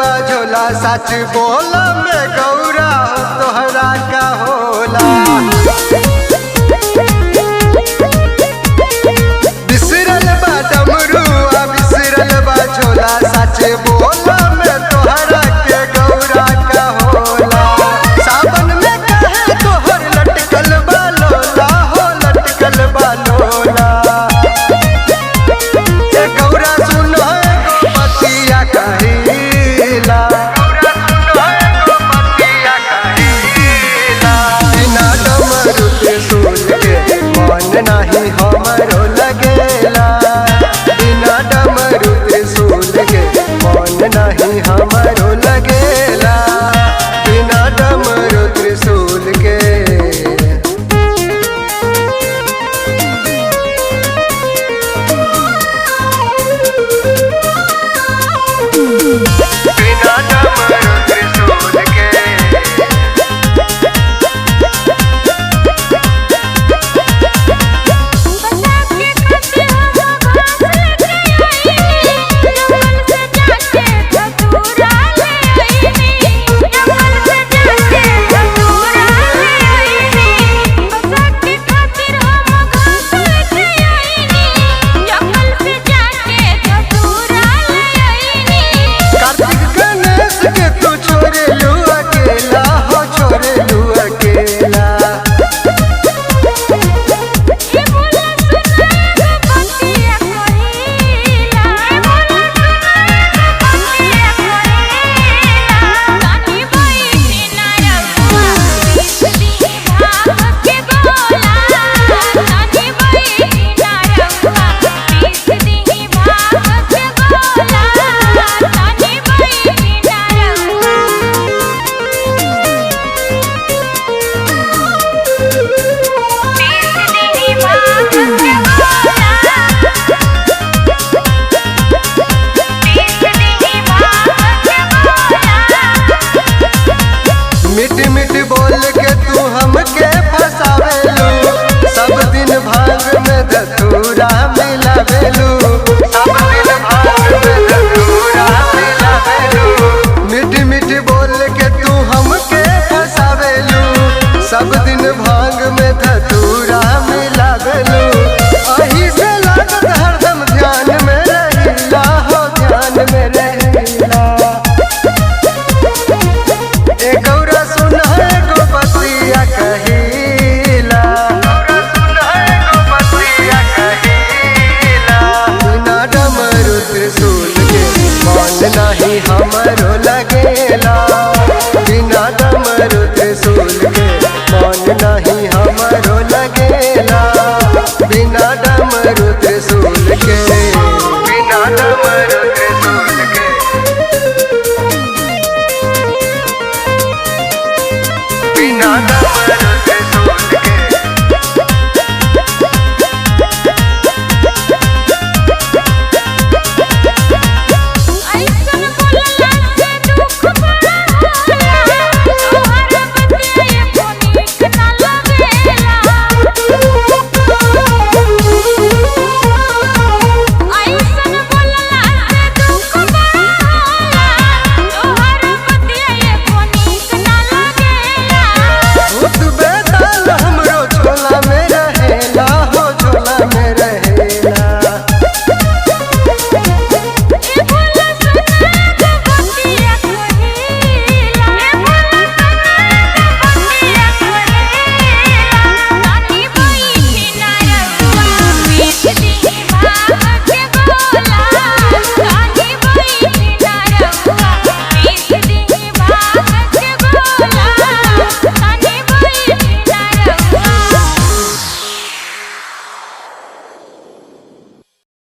झोला सच बोला में गौरा तोहरा का होला। बिसरल बा डमरू बिसरल बा झोला सच बोला में तोहरा के गौरा का होला। सावन में कहे तोहर लटकल बा लोला हो लटकल बा लोला। ये गौरा सुनो गोपतिया कहिला बिना डमरू त्रिशूल के मन नाही हमरो लगेला। बिना डमरू त्रिशूल के मन नाही हमरो लगेला। बिना डमरू त्रिशूल के बिना डमरू त्रिशूल के मिट मिट बोल के तू हमके फसावेलू। सब दिन भांग में धतूरा मिलावेलू। सब दिन भांग में धतूरा मिलावेलू। मिट मिट बोल के तू हमके फसावेलू। सब दिन भांग में धतूरा मिलावेलू। अही से लागत हरदम ध्यान में रहिला हो ध्यान में रहिला। ए गौरा सुन है गोपतिया कहिला बिना डमरू त्रिशूल के मन नाही हमरो